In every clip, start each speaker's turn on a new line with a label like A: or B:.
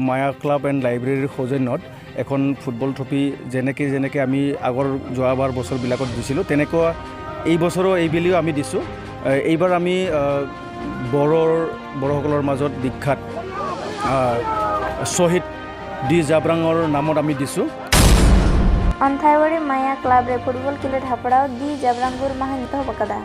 A: Maya club and লাইব্ৰেৰীৰ সৌজন্যত এখন ফুটবল ট্ৰফি যেনেকৈ আমি আগৰ যোৱাবাৰ বছৰবিলাকত দিছিলোঁ তেনেকুৱা এই বছৰো এইবেলিও আমি দিছোঁ। এইবাৰ আমি বড়োসকলৰ মাজত বিখ্যাত শ্বহীদ ডি জাব্ৰাঙৰ নামত আমি দিছোঁ।
B: अन्थाइवाड़ी माया क्लब रे फुटबॉल खिलोड हपड़ाव डी जबरांगुर माह नितहब अकदा।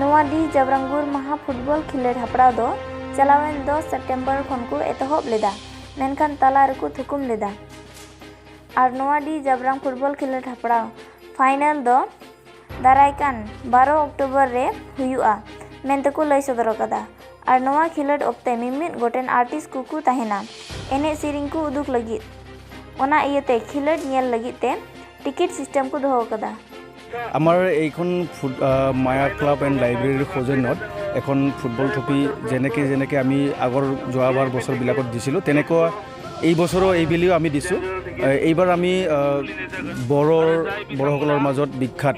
B: नोआ डी जबरांगुर माह फुटबॉल खिलोड हपड़ाव दो चलावेन 10 सेप्टेम्बर खन को एतहब लेदा मेनखान तला रेको थुकुम लेदा और नोआ डी जबरांग फुटबॉल खिलोड हपड़ाव फाइनल दो दारायकान 12 अक्टोबर रे हुयुआ मेनतको लय सदर अकदा और नोआ खिलोड ऑक्ते मिमित गोटेन आर्टिस्ट कुकु ताहेना एने सेरिंग को उदुक लगी ओना इयते खिलोड नेल लगिते टिकेट सिस्टम को दोहो कदा।
A: আমাৰ এইখন মায়া ক্লাব এণ্ড লাইব্ৰেৰীৰ সৌজন্যত এখন ফুটবল ট্ৰফি যেনেকৈ আমি আগৰ যোৱাবাৰ বছৰবিলাকত দিছিলোঁ তেনেকুৱা এই বছৰো এইবেলিও আমি দিছোঁ। এইবাৰ আমি বড়োসকলৰ মাজত বিখ্যাত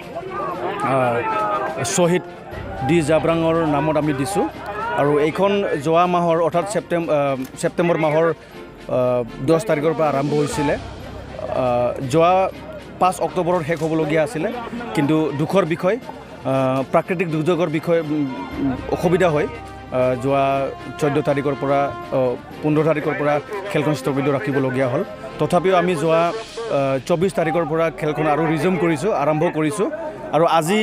A: শ্বহীদ ডি জাব্ৰাঙৰ নামত আমি দিছোঁ আৰু এইখন যোৱা মাহৰ অৰ্থাৎ ছেপ্টেম্বৰ মাহৰ 10 তাৰিখৰ পৰা আৰম্ভ হৈছিলে। যোৱা 5 অক্টোবৰত শেষ হ'বলগীয়া আছিলে, কিন্তু দুখৰ বিষয় প্ৰাকৃতিক দুৰ্যোগৰ বিষয় অসুবিধা হয় যোৱা 14 তাৰিখৰ পৰা 15 তাৰিখৰ পৰা খেলখন স্থগিত ৰাখিবলগীয়া হ'ল। তথাপিও আমি যোৱা 24 তাৰিখৰ পৰা খেলখন আৰু আৰম্ভ কৰিছোঁ আৰু আজি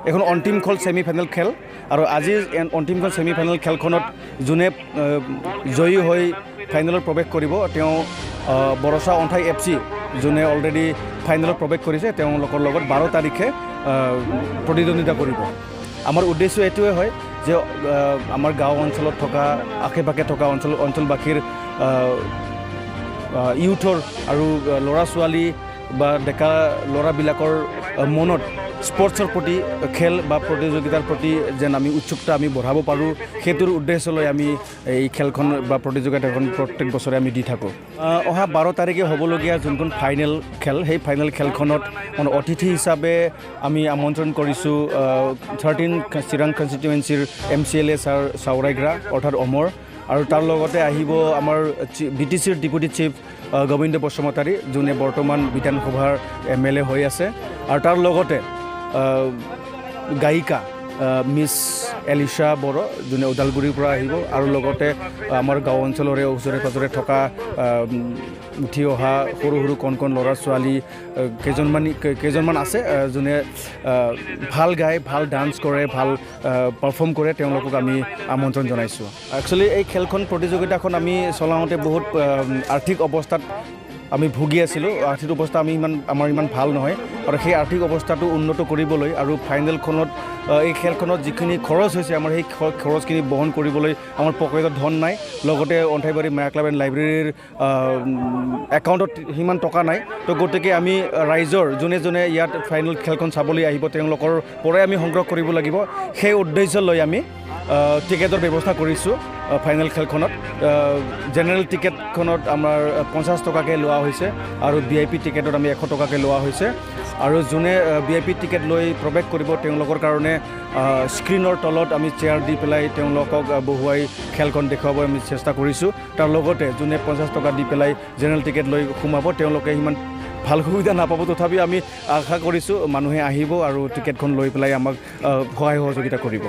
A: এখন অন্তিমখন ছেমিফাইনেল খেল আৰু আজি অন্তিমখন ছেমিফাইনেল খেলখনত যোনে জয়ী হৈ ফাইনেলত প্ৰৱেশ কৰিব তেওঁ বৰছা অন্থাই FC যোনে অলৰেডি ফাইনেলত প্ৰৱেশ কৰিছে তেওঁলোকৰ লগত 12 তাৰিখে প্ৰতিদ্বন্দ্বিতা কৰিব। আমাৰ উদ্দেশ্য এইটোৱে হয় যে আমাৰ গাঁও অঞ্চলত থকা আশে-পাশে থকা অঞ্চলবাসীৰ ইউথৰ আৰু ল'ৰা ছোৱালী বা ডেকা ল'ৰাবিলাকৰ মনত স্পৰ্টছৰ প্ৰতি খেল বা প্ৰতিযোগিতাৰ প্ৰতি যেন আমি উৎসুকতা আমি বঢ়াব পাৰোঁ সেইটোৰ উদ্দেশ্য লৈ আমি এই খেলখন বা প্ৰতিযোগিতাখন প্ৰত্যেক বছৰে আমি দি থাকোঁ। অহা 12 তাৰিখে হ'বলগীয়া যোনখন ফাইনেল খেল সেই ফাইনেল খেলখনত অতিথি হিচাপে আমি আমন্ত্ৰণ কৰিছোঁ 13 চিৰাং কনষ্টিটুৱেঞ্চিৰ MCLA ছাৰ চাউৰাইগ্ৰা অৰ্থাৎ অমৰ আৰু তাৰ লগতে আহিব আমাৰ BTCৰ ডেপুটি চিফ গোবিন্দ বসুমতাৰী যোনে বৰ্তমান বিধানসভাৰ MLA হৈ আছে আৰু তাৰ লগতে গায়িকা মিছ এলিশা বড়ো যোনে ওদালগুৰিৰ পৰা আহিব আৰু লগতে আমাৰ গাঁও অঞ্চলৰে ওচৰে পাজৰে থকা উঠি অহা সৰু কণ ল'ৰা ছোৱালী কেইজনমান আছে যোনে ভাল গায়, ভাল ডান্স কৰে, ভাল পাৰফৰ্ম কৰে, তেওঁলোকক আমি আমন্ত্ৰণ জনাইছোঁ। একচুৱেলি এই খেলখন প্ৰতিযোগিতাখন আমি চলাওঁতে বহুত আৰ্থিক অৱস্থাত আমি ভুগি আছিলোঁ। আৰ্থিক অৱস্থা আমাৰ ইমান ভাল নহয় আৰু সেই আৰ্থিক অৱস্থাটো উন্নত কৰিবলৈ আৰু ফাইনেলখনত এই খেলখনত যিখিনি খৰচ হৈছে আমাৰ সেই খৰচখিনি বহন কৰিবলৈ আমাৰ পকেটত ধন নাই, লগতে অন্থাইবাৰী মায়া ক্লাব এণ্ড লাইব্ৰেৰীৰ একাউণ্টত সিমান টকা নাই। তো গতিকে আমি ৰাইজৰ যোনে ইয়াত ফাইনেল খেলখন চাবলৈ আহিব তেওঁলোকৰ পৰাই আমি সংগ্ৰহ কৰিব লাগিব। সেই উদ্দেশ্য লৈ আমি টিকেটৰ ব্যৱস্থা কৰিছোঁ। ফাইনেল খেলখনত জেনেৰেল টিকেটখনত আমাৰ 50 টকাকৈ লোৱা হৈছে আৰু VIP টিকেটত আমি 100 টকাকৈ লোৱা হৈছে আৰু যোনে VIP টিকেট লৈ প্ৰৱেশ কৰিব তেওঁলোকৰ কাৰণে স্ক্ৰীনৰ তলত আমি চেয়াৰ দি পেলাই তেওঁলোকক বহুৱাই খেলখন দেখুৱাব আমি চেষ্টা কৰিছোঁ। তাৰ লগতে যোনে 50 টকা দি পেলাই জেনেৰেল টিকেট লৈ সোমাব তেওঁলোকে সিমান ভাল সুবিধা নাপাব। তথাপিও আমি আশা কৰিছোঁ মানুহে আহিব আৰু টিকেটখন লৈ পেলাই আমাক সহায় সহযোগিতা কৰিব।